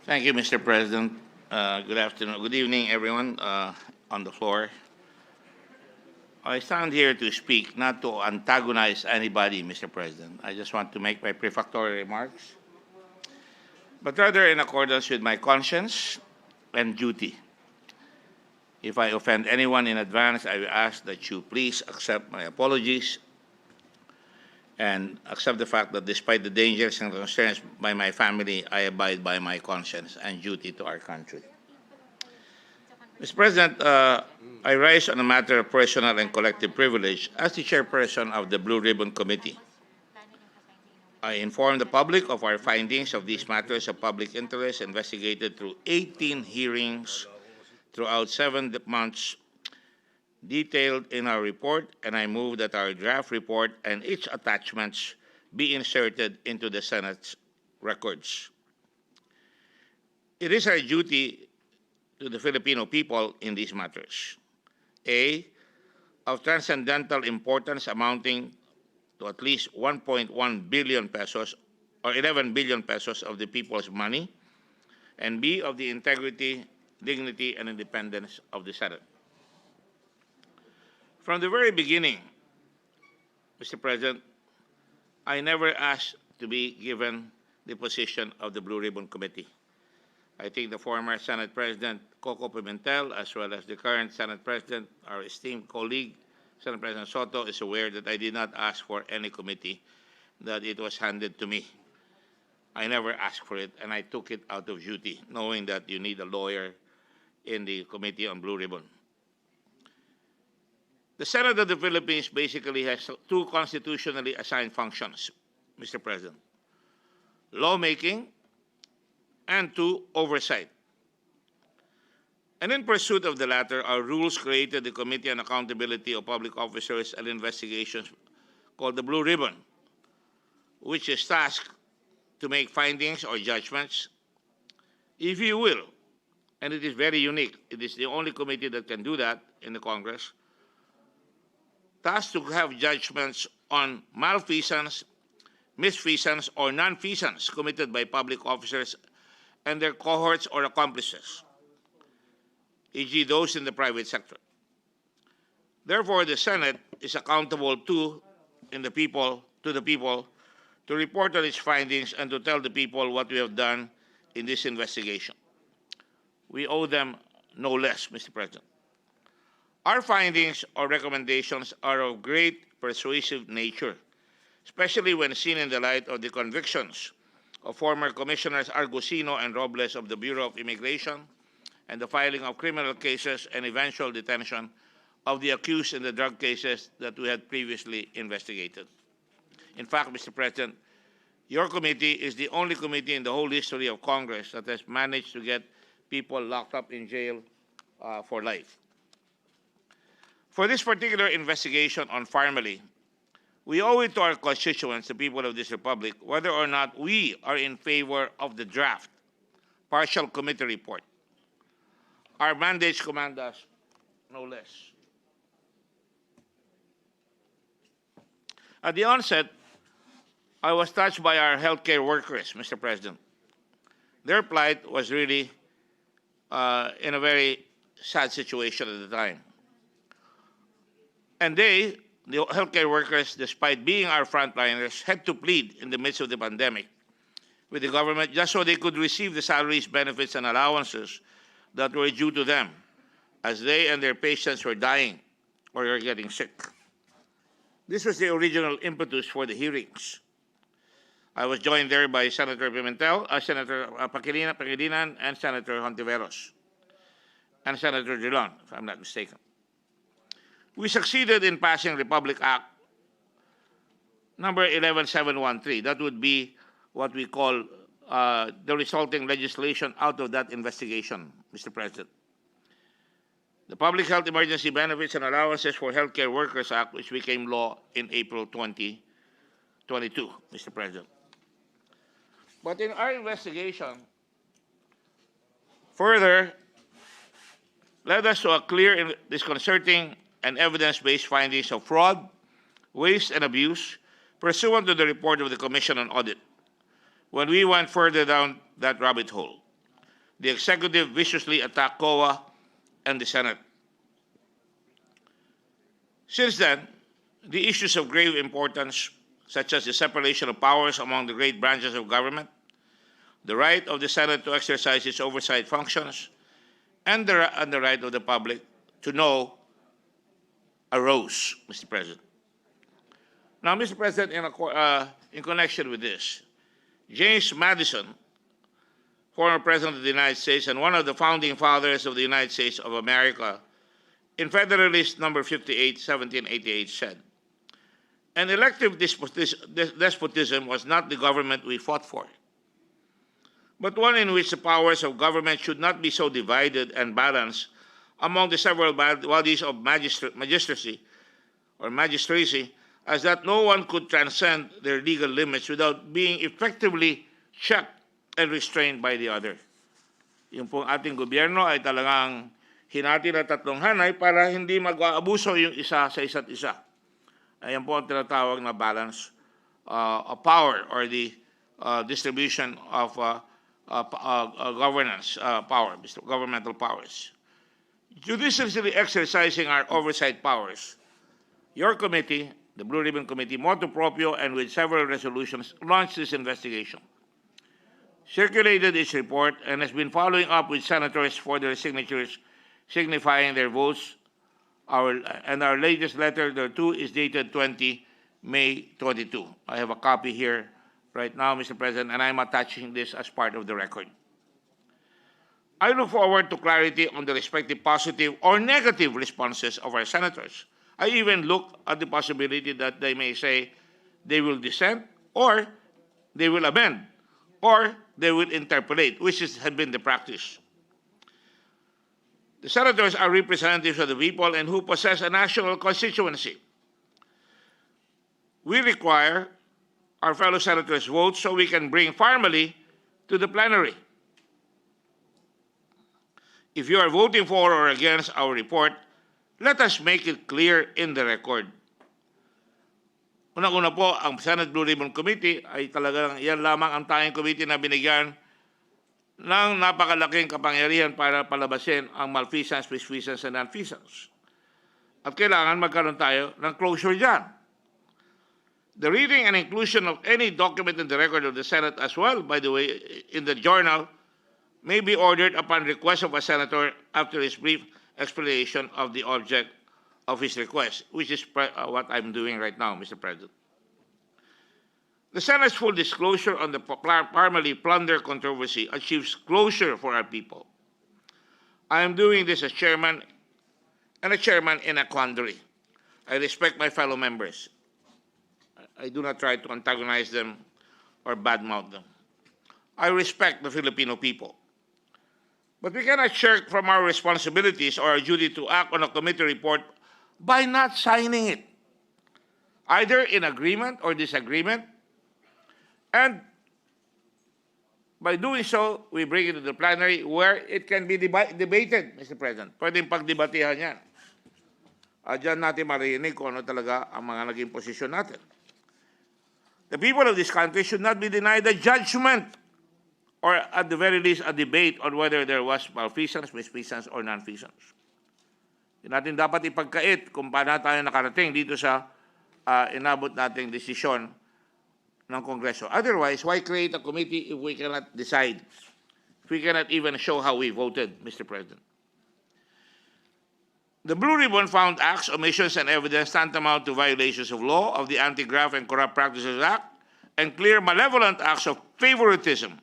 Thank you, Mr. President. Good afternoon, good evening, everyone on the floor. I stand here to speak, not to antagonize anybody, Mr. President. I just want to make my prefatory remarks, but rather in accordance with my conscience and duty. If I offend anyone in advance, I will ask that you please accept my apologies and accept the fact that despite the dangers and concerns by my family, I abide by my conscience and duty to our country. Mr. President, I rise on a matter of personal and collective privilege as the chairperson of the Blue Ribbon Committee. I inform the public of our findings of these matters of public interest investigated through 18 hearings throughout 7 months, detailed in our report, and I move that our draft report and its attachments be inserted into the Senate's records. It is our duty to the Filipino people in these matters. A, of transcendental importance amounting to at least 1.1 billion pesos or 11 billion pesos of the people's money, and B, of the integrity, dignity, and independence of the Senate. From the very beginning, Mr. President, I never asked to be given the position of the Blue Ribbon Committee. I think the former Senate President, Coco Pimentel, as well as the current Senate President, our esteemed colleague, Senate President Soto, is aware that I did not ask for any committee, that it was handed to me. I never asked for it, and I took it out of duty, knowing that you need a lawyer in the Committee on Blue Ribbon. The Senate of the Philippines basically has two constitutionally assigned functions, Mr. President: lawmaking and two, oversight. And in pursuit of the latter, our rules created the Committee on Accountability of Public Officers and Investigations, called the Blue Ribbon, which is tasked to make findings or judgments, if you will, and it is very unique. It is the only committee that can do that in the Congress, tasked to have judgments on malfeasance, misfeasance, or nonfeasance committed by public officers and their cohorts or accomplices, e.g. those in the private sector. Therefore, the Senate is accountable to the people to report on its findings and to tell the people what we have done in this investigation. We owe them no less, Mr. President. Our findings or recommendations are of great persuasive nature, especially when seen in the light of the convictions of former Commissioners Argusino and Robles of the Bureau of Immigration, and the filing of criminal cases and eventual detention of the accused in the drug cases that we had previously investigated. In fact, Mr. President, your committee is the only committee in the whole history of Congress that has managed to get people locked up in jail for life. For this particular investigation on Pharmally, we owe it to our constituents, the people of this republic, whether or not we are in favor of the draft partial committee report. Our mandates command us no less. At the onset, I was touched by our healthcare workers, Mr. President. Their plight was really in a very sad situation at the time. And they, the healthcare workers, despite being our frontliners, had to plead in the midst of the pandemic with the government just so they could receive the salaries, benefits, and allowances that were due to them, as they and their patients were dying or were getting sick. This was the original impetus for the hearings. I was joined there by Senator Pimentel, Senator Pangilinan, and Senator Hontiveros, and Senator Drilon, if I'm not mistaken. We succeeded in passing Republic Act number 11713. That would be what we call the resulting legislation out of that investigation, Mr. President. The Public Health Emergency Benefits and Allowances for Healthcare Workers Act, which became law in April 2022, Mr. President. But in our investigation, further led us to a clear and disconcerting and evidence-based findings of fraud, waste, and abuse pursuant to the report of the Commission on Audit when we went further down that rabbit hole. the executive viciously attacked COA and the Senate. Since then, the issues of grave importance, such as the separation of powers among the great branches of government, the right of the Senate to exercise its oversight functions, and the right of the public to know, arose, Mr. President. Now, Mr. President, in connection with this, James Madison, former President of the United States and one of the founding fathers of the United States of America, in Federalist Number 58, 1788, said, "An elective despotism was not the government we fought for, but one in which the powers of government should not be so divided and balanced among the several bodies of magistracy as that no one could transcend their legal limits without being effectively checked and restrained by the other." Yung pong ating gobyerno ay talagang hinati na tatlong hanay para hindi mag-aabuso yung isa sa isa't isa. Ayan po ang tinatawag na balance of power or the distribution of governance power, governmental powers. Judiciously exercising our oversight powers, your committee, the Blue Ribbon Committee, motu proprio and with several resolutions, launched this investigation, circulated its report, and has been following up with senators for their signatures signifying their votes. Our latest letter thereto is dated 20 May 22. I have a copy here right now, Mr. President, and I'm attaching this as part of the record. I look forward to clarity on the respective positive or negative responses of our senators. I even look at the possibility that they may say they will dissent, or they will amend, or they will interpolate, which has been the practice. The senators are representatives of the people and who possess a national constituency. We require our fellow senators' votes so we can bring Pharmally to the plenary. If you are voting for or against our report, let us make it clear in the record. Unang-una po, ang Senate Blue Ribbon Committee ay talagang yan lamang ang tanging committee na binigyan ng napakalaking kapangyarihan para palabasin ang malfeasance, misfeasance, and nonfeasance. At kailangan magkaroon tayo ng closure dyan. The reading and inclusion of any document in the record of the Senate as well, by the way, in the journal, may be ordered upon request of a senator after his brief explanation of the object of his request, which is what I'm doing right now, Mr. President. The Senate's full disclosure on the Pharmally plunder controversy achieves closure for our people. I am doing this as chairman, and a chairman in a quandary. I respect my fellow members. I do not try to antagonize them or badmouth them. I respect the Filipino people. But we cannot shirk from our responsibilities or our duty to act on a committee report by not signing it, either in agreement or disagreement. And by doing so, we bring it to the plenary where it can be debated, Mr. President. Pwedeng pagdebatihan yan. Diyan natin marinig kung ano talaga ang mga naging posisyon natin. The people of this country should not be denied a judgment or at the very least a debate on whether there was malfeasance, misfeasance, or nonfeasance. Hindi natin dapat ipagkait kung paano tayo nakarating dito sa inabot nating desisyon ng Kongreso. Otherwise, why create a committee if we cannot decide? If we cannot even show how we voted, Mr. President? The Blue Ribbon found acts, omissions, and evidence tantamount to violations of law of the Anti-Graft and Corrupt Practices Act and clear malevolent acts of favoritism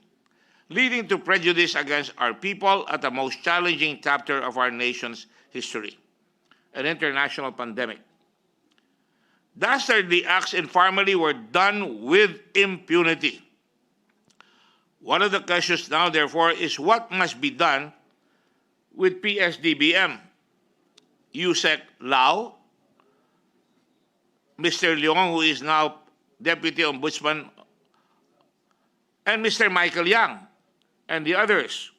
leading to prejudice against our people at the most challenging chapter of our nation's history, an international pandemic. Dastardly acts in Pharmally were done with impunity. One of the questions now, therefore, is what must be done with PSDBM, Yusek Lau, Mr. Leong, who is now Deputy Ombudsman, and Mr. Michael Yang, and the others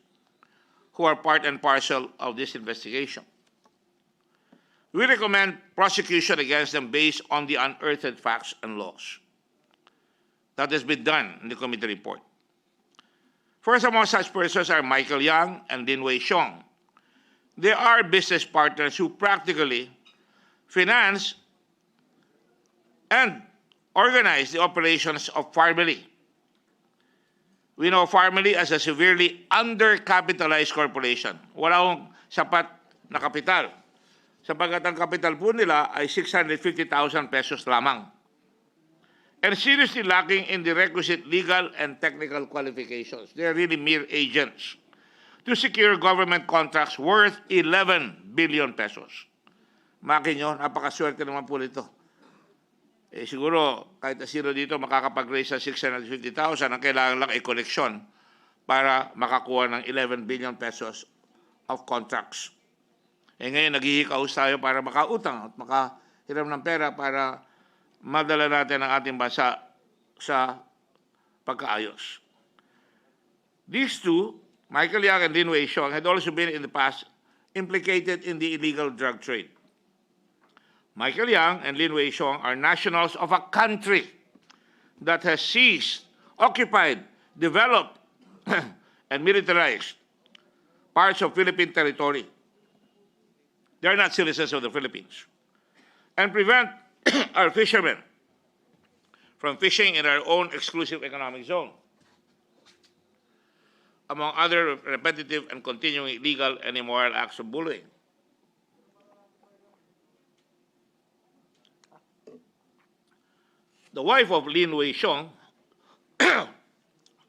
who are part and parcel of this investigation. We recommend prosecution against them based on the unearthed facts and laws. That has been done in the committee report. First among such persons are Michael Yang and Lin Wei Xiong. They are business partners who practically finance and organize the operations of Pharmally. We know Pharmally as a severely undercapitalized corporation. Wala akong sapat na kapital. Sapagkat ang kapital po nila ay 650,000 pesos lamang. And seriously lacking in the requisite legal and technical qualifications. They are really mere agents to secure government contracts worth 11 billion pesos. Makin nyo, napakaswerte naman po nito. Siguro, kahit na sino dito makakapag-raise sa 650,000, ang kailangan lang ay koleksyon para makakuha ng 11 billion pesos of contracts. Ngayon, naghihikaos tayo para makautang at makahiram ng pera para madala natin ang ating bansa sa pagkaayos. These two, Michael Yang and Lin Wei Xiong, had also been in the past implicated in the illegal drug trade. Michael Yang and Lin Wei Xiong are nationals of a country that has seized, occupied, developed, and militarized parts of Philippine territory. They are not citizens of the Philippines. And prevent our fishermen from fishing in our own exclusive economic zone, among other repetitive and continuing illegal and immoral acts of bullying. The wife of Lin Wei Xiong,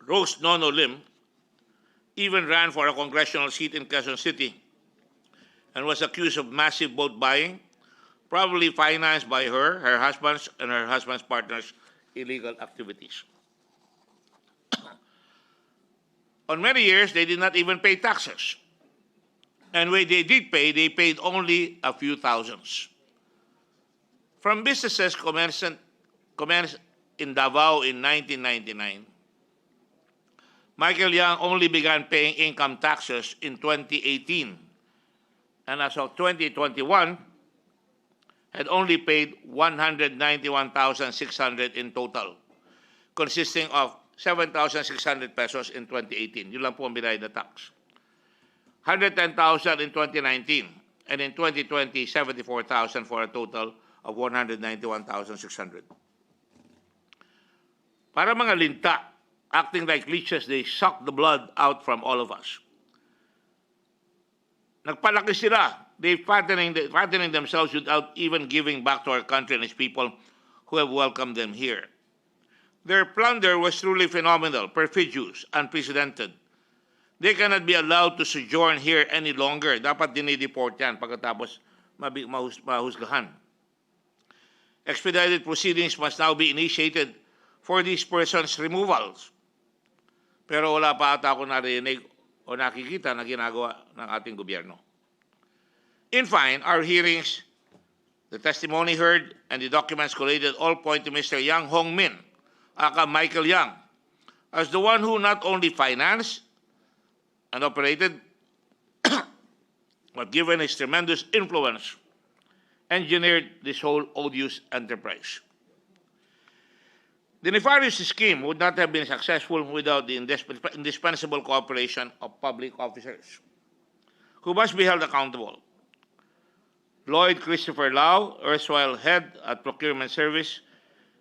Rose Nono Lim, even ran for a congressional seat in Quezon City and was accused of massive boat buying, probably financed by her husband's, and her husband's partner's illegal activities. On many years, they did not even pay taxes. And when they did pay, they paid only a few thousands. From businesses commenced in Davao in 1999, Michael Yang only began paying income taxes in 2018. And as of 2021, had only paid 191,600 in total, consisting of 7,600 pesos in 2018. Yun lang po ang binayad na tax. 110,000 in 2019, and in 2020, 74,000 for a total of 191,600. Para mga linta, acting like leeches, they suck the blood out from all of us. Nagpalaki sila. They fattening themselves without even giving back to our country and its people who have welcomed them here. Their plunder was truly phenomenal, perfidious, unprecedented. They cannot be allowed to sojourn here any longer. Dapat dinideport yan pagkatapos mahusgahan. Expedited proceedings must now be initiated for these persons' removals. Pero wala pa ata ako narinig o nakikita na ginagawa ng ating gobyerno. In fine, our hearings, the testimony heard, and the documents collated all point to Mr. Yang Hongmin, aka Michael Yang, as the one who not only financed and operated, but given his tremendous influence, engineered this whole odious enterprise. The nefarious scheme would not have been successful without the indispensable cooperation of public officers, who must be held accountable. Lloyd Christopher Lau, erstwhile head at Procurement Service,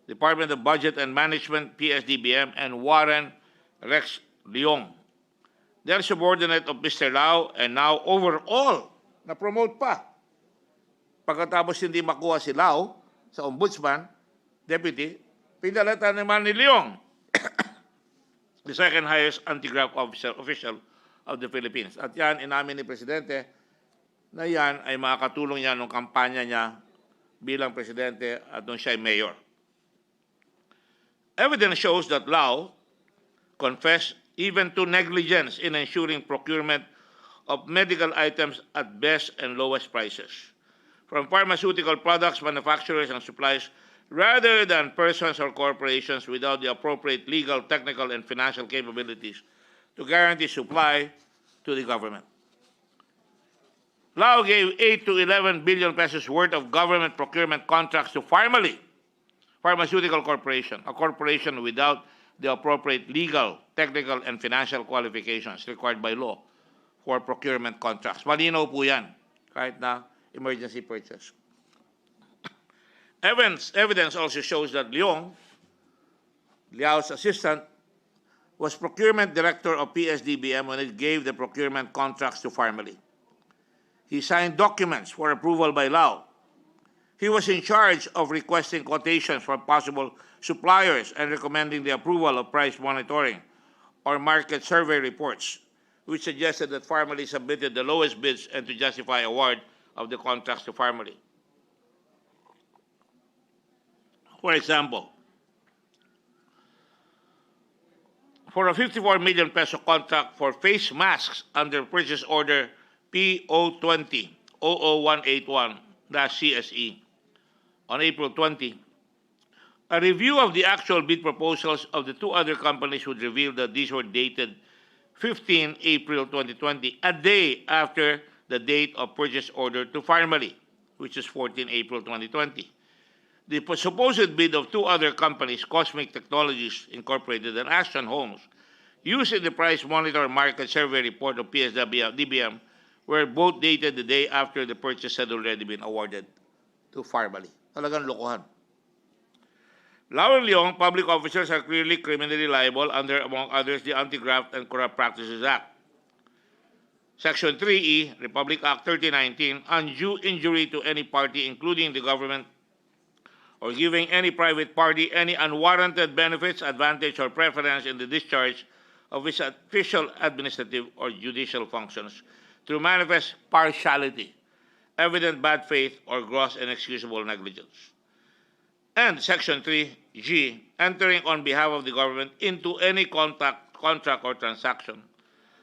Department of Budget and Management, PSDBM, and Warren Rex Leong. They are subordinate of Mr. Lau and now overall, na-promote pa. Pagkatapos hindi makuha si Lau sa ombudsman, deputy, pinalatan naman ni Leong, the second highest anti-graft official of the Philippines. At yan, inamin ni Presidente, na yan ay makakatulong niya nung kampanya niya bilang presidente at nung siya ay mayor. Evidence shows that Lau confessed even to negligence in ensuring procurement of medical items at best and lowest prices, from pharmaceutical products, manufacturers, and supplies, rather than persons or corporations without the appropriate legal, technical, and financial capabilities to guarantee supply to the government. Lau gave 8 to 11 billion pesos worth of government procurement contracts to Pharmally, Pharmaceutical Corporation, a corporation without the appropriate legal, technical, and financial qualifications required by law for procurement contracts. Malinaw po yan, kahit na emergency purchase. Evidence also shows that Liao's assistant, was procurement director of PSDBM when it gave the procurement contracts to Pharmally. He signed documents for approval by Liao. He was in charge of requesting quotations from possible suppliers and recommending the approval of price monitoring or market survey reports, which suggested that Pharmally submitted the lowest bids and to justify award of the contracts to Pharmally. For example, for a 54 million peso contract for face masks under purchase order P020-00181-CSE on April 20, a review of the actual bid proposals of the two other companies would reveal that these were dated 15 April 2020, a day after the date of purchase order to Pharmally, which is 14 April 2020. The supposed bid of two other companies, Cosmic Technologies Incorporated and Ashton Homes, used in the price monitor market survey report of PSDBM, were both dated the day after the purchase had already been awarded to Pharmally. Talagang lokohan. Liao and Leong, public officers, are clearly criminally liable under, among others, the Anti-Graft and Corrupt Practices Act. Section 3E, Republic Act 3019, undue injury to any party, including the government, or giving any private party any unwarranted benefits, advantage, or preference in the discharge of its official, administrative, or judicial functions through manifest partiality, evident bad faith, or gross and inexcusable negligence. And Section 3G, entering on behalf of the government into any contract or transaction,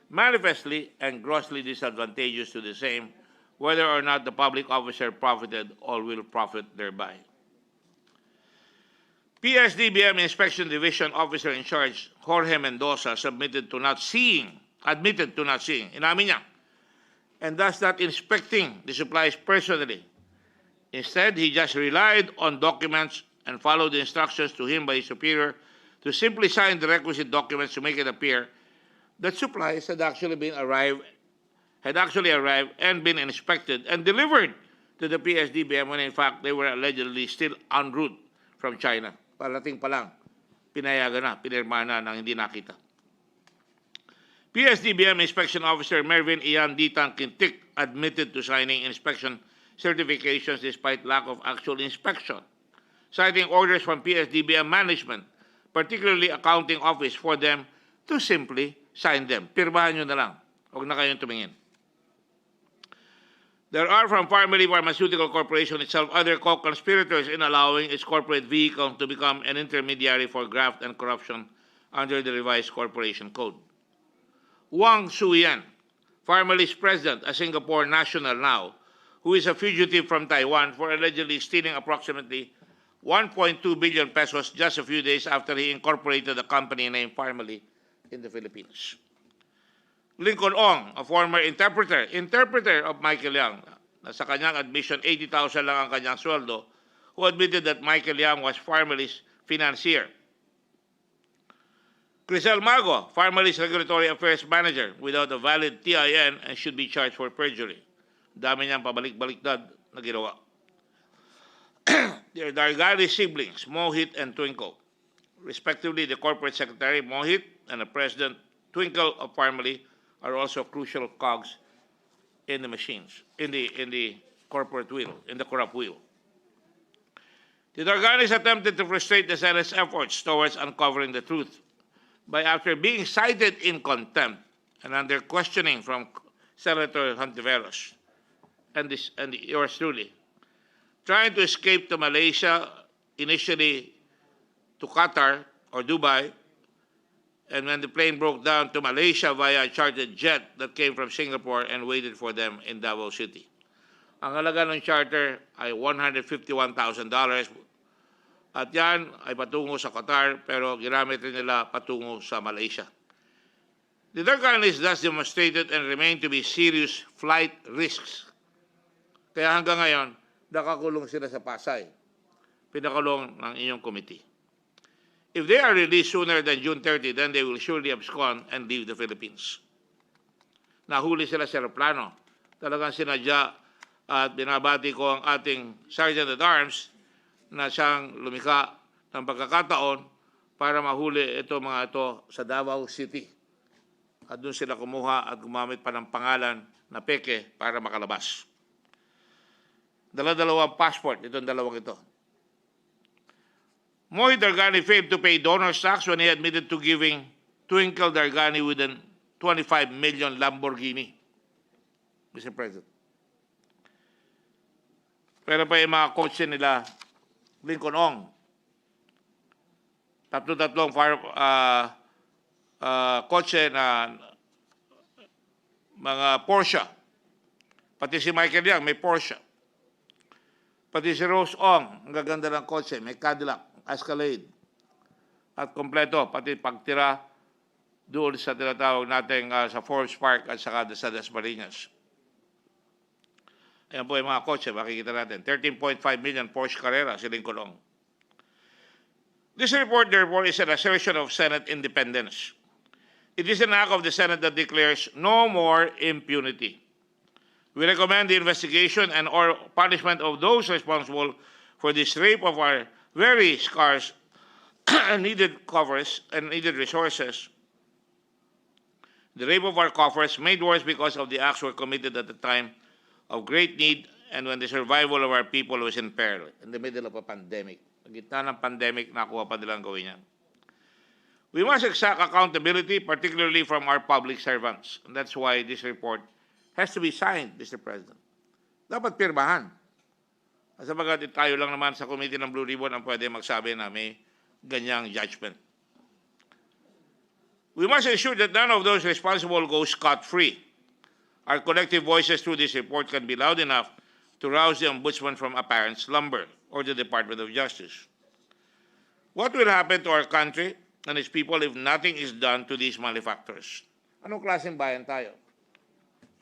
manifestly and grossly disadvantageous to the same, whether or not the public officer profited or will profit thereby. PSDBM Inspection Division Officer in Charge, Jorge Mendoza, admitted to not seeing, inamin niya, and thus not inspecting the supplies personally. Instead, he just relied on documents and followed the instructions to him by his superior to simply sign the requisite documents to make it appear that supplies had actually arrived and been inspected and delivered to the PSDBM when in fact they were allegedly still en route from China. Parating pa lang, pinayagan na, pinirma na nang hindi nakita. PSDBM Inspection Officer Mervin Ian Ditang Quintic admitted to signing inspection certifications despite lack of actual inspection, citing orders from PSDBM management, particularly accounting office, for them to simply sign them. Pirmahan nyo na lang. Huwag na kayong tumingin. There are from Pharmally Pharmaceutical Corporation itself other co-conspirators in allowing its corporate vehicle to become an intermediary for graft and corruption under the revised corporation code. Wang Suyan, Pharmally's president, a Singapore national now, who is a fugitive from Taiwan for allegedly stealing approximately 1.2 billion pesos just a few days after he incorporated a company named Pharmally in the Philippines. Lincoln Ong, a former interpreter of Michael Yang, na sa kanyang admission 80,000 lang ang kanyang sweldo, who admitted that Michael Yang was Pharmally's financier. Crisel Mago, Pharmally's Regulatory Affairs Manager, without a valid TIN and should be charged for perjury. Dami niyang pabalik-baliktad na ginawa. The Dargari siblings, Mohit and Twinkle, respectively the corporate secretary Mohit and the president Twinkle of Pharmally, are also crucial cogs in the machines, in the corporate wheel, in the corrupt wheel. The Darganis attempted to frustrate the Senate's efforts towards uncovering the truth by, after being cited in contempt and under questioning from Senator Hontiveros and yours truly, trying to escape to Malaysia, initially to Qatar or Dubai, and when the plane broke down, to Malaysia via a chartered jet that came from Singapore and waited for them in Davao City. Ang halaga ng charter ay $151,000 at yan ay patungo sa Qatar pero ginamit rin nila patungo sa Malaysia. The Darganis thus demonstrated and remain to be serious flight risks. Kaya hanggang ngayon, nakakulong sila sa Pasay. Pinakulong ng inyong committee. If they are released sooner than June 30, then they will surely abscond and leave the Philippines. Nahuli sila sa aeroplano. Talagang sinadya at binabati ko ang ating Sergeant at Arms na siyang lumika ng pagkakataon para mahuli mga ito sa Davao City. At doon sila kumuha at gumamit pa ng pangalan na peke para makalabas. Dala-dalawang passport itong dalawang ito. Moy Dargani failed to pay donor's tax when he admitted to giving Twinkle Dargani with a 25 million Lamborghini, Mr. President. Pero pa yung mga kotse nila, Lincoln Ong, tatlong kotse na mga Porsche. Pati si Michael Yang may Porsche. Pati si Rose Ong, ang gaganda ng kotse, may Cadillac, Escalade. At kompleto, pati pagtira doon sa tinatawag natin sa Forbes Park at saka sa Dasmariñas. Ayan po yung mga kotse, makikita natin. 13.5 million Porsche Carrera, si Lincoln Ong. This report, therefore, is an assertion of Senate independence. It is an act of the Senate that declares no more impunity. We recommend the investigation and or punishment of those responsible for this rape of our very scarce and needed coffers and needed resources. The rape of our coffers made worse because of the acts were committed at the time of great need and when the survival of our people was in peril, in the middle of a pandemic. Sa gitna ng pandemic, nakuha pa nilang gawin yan. We must exact accountability, particularly from our public servants. And that's why this report has to be signed, Mr. President. Dapat pirmahan. Sabagat tayo lang naman sa Committee ng Blue Ribbon ang pwede magsabi na may ganyang judgment. We must ensure that none of those responsible go scot-free. Our collective voices through this report can be loud enough to rouse the Ombudsman from apparent slumber or the Department of Justice. What will happen to our country and its people if nothing is done to these malefactors? Anong klaseng bayan tayo?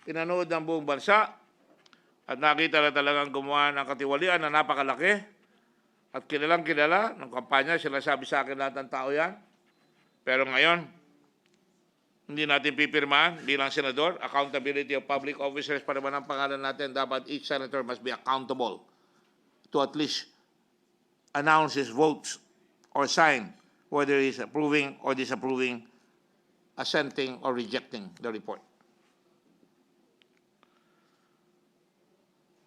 Pinanood ng buong bansa at nakita na talagang gumawa ng katiwalian na napakalaki at kilalang kilala ng kampanya, sila sabi sa akin lahat ng tao yan. Pero ngayon, hindi natin pipirmahan bilang senador. Accountability of public officers pa naman ang pangalan natin. Dapat each senator must be accountable to at least announce his votes or sign whether he is approving or disapproving, assenting or rejecting the report.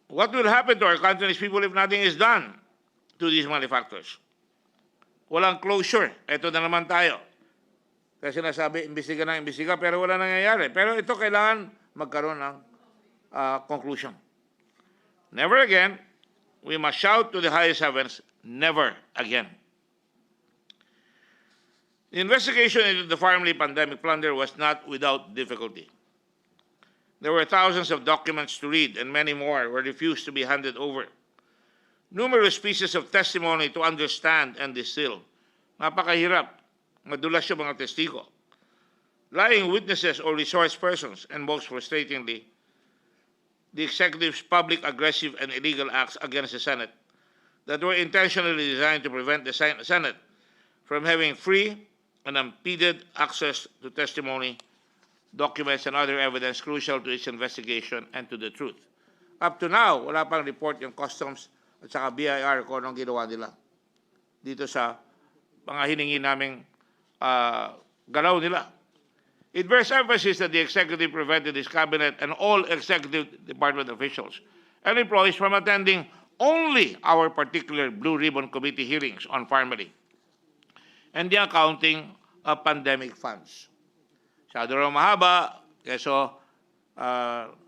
What will happen to our country's people if nothing is done to these malefactors? Walang closure. Ito na naman tayo. Kasi sinasabi, imbestiga na imbestiga, pero wala nangyayari. Pero ito kailangan magkaroon ng conclusion. Never again, we must shout to the highest heavens, never again. The investigation into the Pharmally pandemic plunder was not without difficulty. There were thousands of documents to read and many more were refused to be handed over. Numerous pieces of testimony to understand and distill. Napakahirap. Madulas yung mga testigo. Lying witnesses or resource persons, and most frustratingly, the executive's public aggressive and illegal acts against the Senate that were intentionally designed to prevent the Senate from having free and unimpeded access to testimony, documents, and other evidence crucial to its investigation and to the truth. Up to now, wala pang report yung Customs at saka BIR kung anong ginawa nila dito sa mga hiningi naming galaw nila. It bears emphasis that the executive prevented his cabinet and all executive department officials and employees from attending only our particular Blue Ribbon Committee hearings on Pharmally and the accounting of pandemic funds. Masyado raw mahaba, keso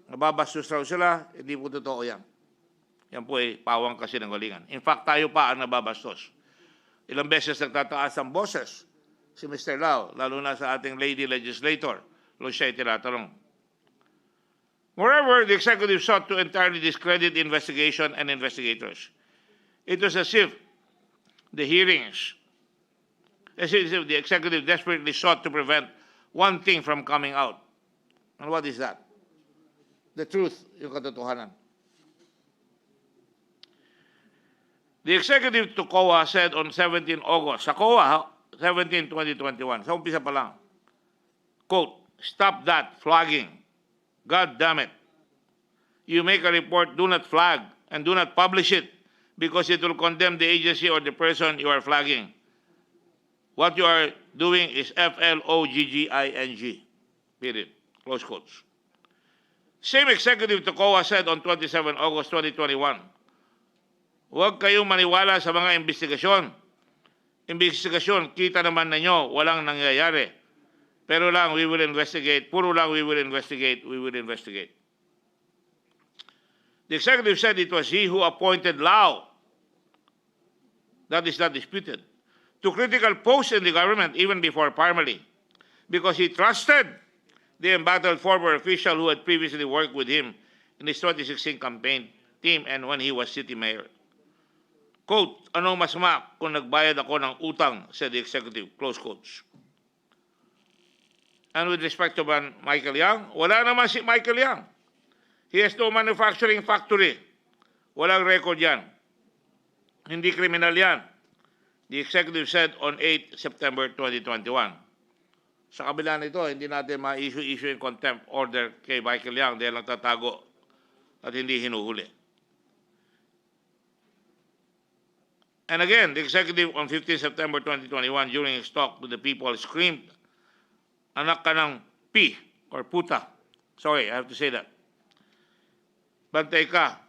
nababastos raw sila, hindi po totoo yan. Yan po ay pawang kasi ng galingan. In fact, tayo pa ang nababastos. Ilang beses nagtataas ang boses si Mr. Lau, lalo na sa ating lady legislator, lo siya ay tinatanong. Moreover, the executive sought to entirely discredit the investigation and investigators. It was as if the hearings, as if the executive desperately sought to prevent one thing from coming out. And what is that? The truth, yung katotohanan. The executive to COA said on 17 August, sa COA, 17, 2021. Sa umpisa pa lang. Quote, "Stop that flagging. God damn it. You make a report, do not flag, and do not publish it because it will condemn the agency or the person you are flagging. What you are doing is FLOGGING. Period." Close quotes. Same executive to COA said on 27 August 2021, "Huwag kayong maniwala sa mga investigasyon. Investigasyon, kita naman ninyo, walang nangyayari. Pero lang, we will investigate. Puro lang, we will investigate. We will investigate." The executive said it was he who appointed Lau. That is not disputed. To critical posts in the government even before Pharmally, because he trusted the embattled former official who had previously worked with him in his 2016 campaign team and when he was city mayor. Quote, "Anong masama kung nagbayad ako ng utang," said the executive. Close quotes. And with respect to Michael Yang, wala naman si Michael Yang. He has no manufacturing factory. Walang record yan. Hindi kriminal yan. The executive said on 8 September 2021. Sa kabila nito, hindi natin ma-issue yung contempt order kay Michael Yang dahil nagtatago at hindi hinuhuli. And again, the executive on 15 September 2021 during his talk to the people screamed, "Anak ka ng P or puta." Sorry, I have to say that. "Bantay ka.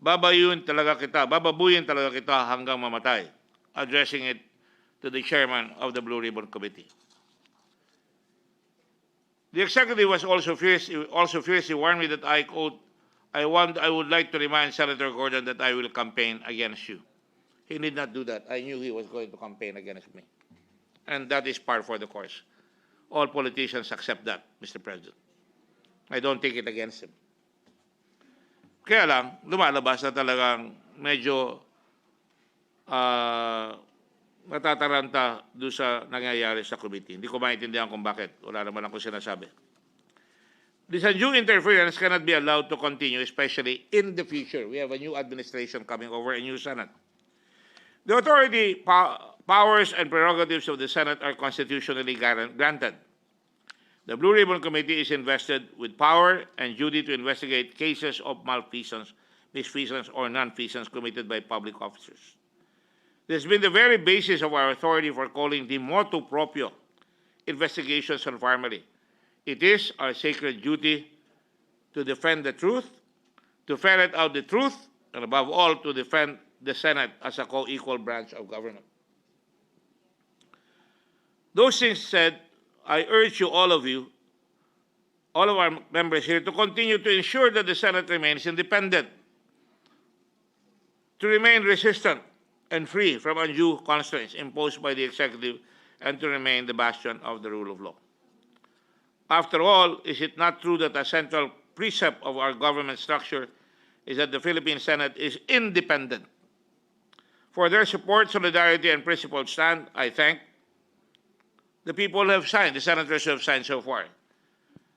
Bababuyin talaga kita hanggang mamatay." Addressing it to the chairman of the Blue Ribbon Committee. The executive was also fiercely warned me that I quote, I would like to remind Senator Gordon that I will campaign against you." He need not do that. I knew he was going to campaign against me. And that is par for the course. All politicians accept that, Mr. President. I don't take it against him. Kaya lang, lumalabas na talagang medyo natataranta doon sa nangyayari sa committee. Hindi ko maintindihan kung bakit. Wala naman akong sinasabi. This undue interference cannot be allowed to continue, especially in the future. We have a new administration coming over, a new Senate. The authority, powers, and prerogatives of the Senate are constitutionally granted. The Blue Ribbon Committee is invested with power and duty to investigate cases of malfeasance, misfeasance, or nonfeasance committed by public officers. This has been the very basis of our authority for calling the motu proprio investigations on Pharmally. It is our sacred duty to defend the truth, to ferret out the truth, and above all, to defend the Senate as a co-equal branch of government. Those things said, I urge you, all of our members here, to continue to ensure that the Senate remains independent, to remain resistant and free from undue constraints imposed by the executive, and to remain the bastion of the rule of law. After all, is it not true that a central precept of our government structure is that the Philippine Senate is independent? For their support, solidarity, and principled stand, I thank the people who have signed, the senators who have signed so far.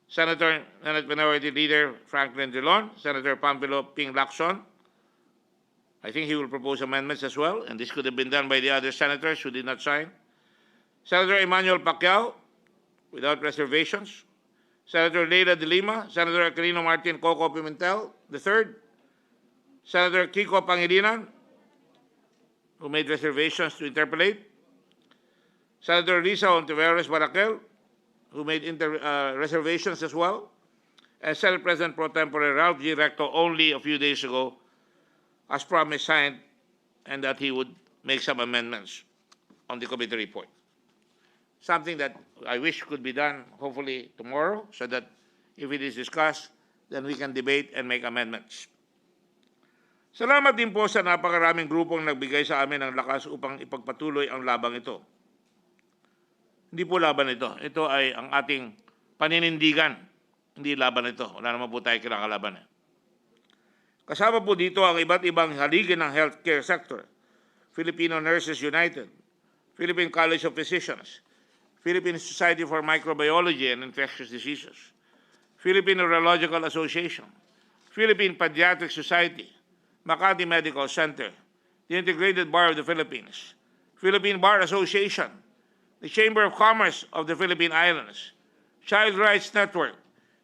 Senate Minority Leader Franklin Drilon, Senator Pampilo Ping Lacson. I think he will propose amendments as well, and this could have been done by the other senators who did not sign. Senator Emmanuel Pacquiao, without reservations. Senator Leila de Lima, Senator Aquilino Martin Coco Pimentel III, Senator Kiko Pangilinan, who made reservations to interpolate. Senator Risa Ontiveros Barakel, who made reservations as well. And Senate President Pro Tempore Ralph G. Recto only a few days ago, as promised, signed, and that he would make some amendments on the committee report. Something that I wish could be done hopefully tomorrow, so that if it is discussed, then we can debate and make amendments. Salamat din po sa napakaraming grupong nagbigay sa amin ng lakas upang ipagpatuloy ang labang ito. Hindi po laban ito. Ito ay ang ating paninindigan. Hindi laban ito. Wala naman po tayo kinakalaban. Kasama po dito ang iba't ibang haligi ng healthcare sector. Filipino Nurses United, Philippine College of Physicians, Philippine Society for Microbiology and Infectious Diseases, Philippine Neurological Association, Philippine Pediatric Society, Makati Medical Center, the Integrated Bar of the Philippines, Philippine Bar Association, the Chamber of Commerce of the Philippine Islands, Child Rights Network,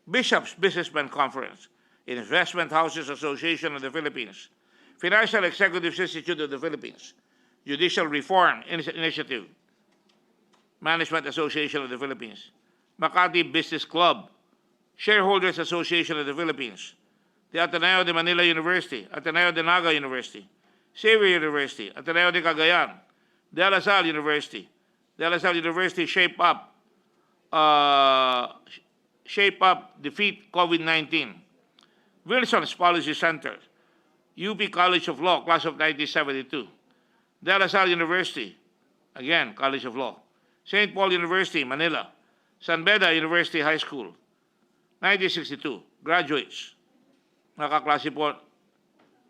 Bishops Businessmen Conference, Investment Houses Association of the Philippines, Financial Executives Institute of the Philippines, Judicial Reform Initiative, Management Association of the Philippines, Makati Business Club, Shareholders Association of the Philippines, the Ateneo de Manila University, Ateneo de Naga University, Xavier University, Ateneo de Cagayan, De La Salle University, De La Salle University Shape Up, Defeat COVID-19, Wilson's Policy Center, UP College of Law, Class of 1972, De La Salle University, again, College of Law, St. Paul University, Manila, San Beda University High School, 1962, graduates, nakaklase po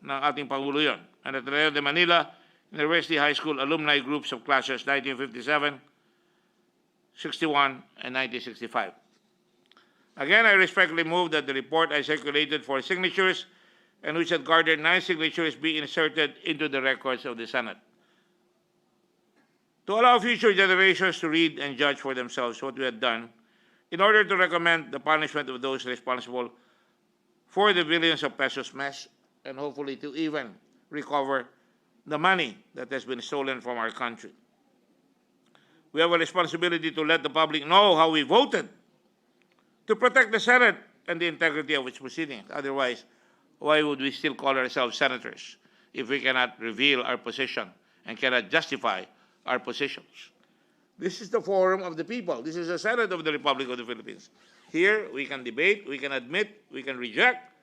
ng ating Pangulo yun. And Ateneo de Manila University High School alumni groups of classes 1957, 61, and 1965. Again, I respectfully move that the report I circulated for signatures and which had garnered 9 signatures be inserted into the records of the Senate. To allow future generations to read and judge for themselves what we had done, in order to recommend the punishment of those responsible for the billions of pesos mess, and hopefully to even recover the money that has been stolen from our country. We have a responsibility to let the public know how we voted to protect the Senate and the integrity of its proceedings. Otherwise, why would we still call ourselves senators if we cannot reveal our position and cannot justify our positions? This is the forum of the people. This is the Senate of the Republic of the Philippines. Here, we can debate, we can admit, we can reject,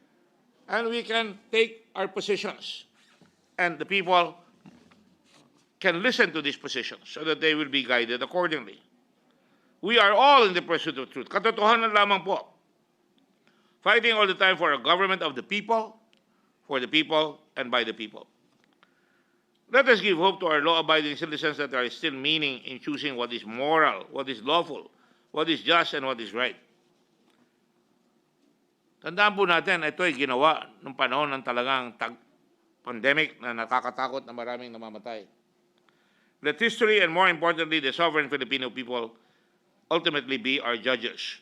and we can take our positions. And the people can listen to these positions so that they will be guided accordingly. We are all in the pursuit of truth. Katotohanan lamang po. Fighting all the time for a government of the people, for the people, and by the people. Let us give hope to our law-abiding citizens that are still meaning in choosing what is moral, what is lawful, what is just, and what is right. Tandaan po natin, ito ay ginawa nung panahon ng talagang pandemic na nakakatakot na maraming namamatay. Let history and more importantly, the sovereign Filipino people ultimately be our judges.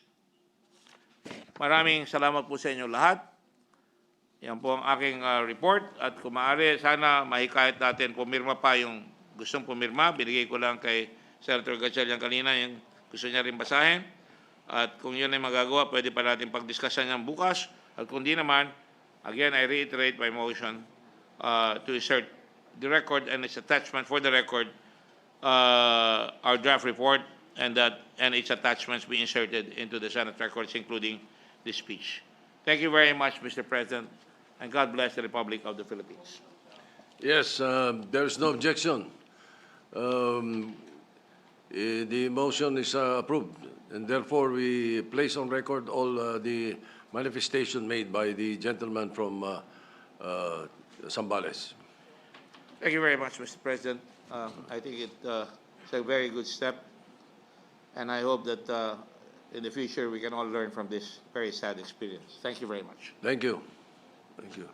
Maraming salamat po sa inyo lahat. Yan po ang aking report at kung maaari, sana mahikayat natin pumirma pa yung gustong pumirma. Binigay ko lang kay Senator Gatchalian kanina yung gusto niya rin basahin. At kung yun ay magagawa, pwede pa natin pagdiskusan yan bukas. At kung di naman, again, I reiterate my motion to insert the record and its attachment for the record, our draft report and its attachments be inserted into the Senate records, including this speech. Thank you very much, Mr. President, and God bless the Republic of the Philippines. Yes, there's no objection. The motion is approved, and therefore we place on record all the manifestation made by the gentleman from Zambales. Thank you very much, Mr. President. I think it's a very good step, and I hope that in the future we can all learn from this very sad experience. Thank you very much. Thank you. Thank you.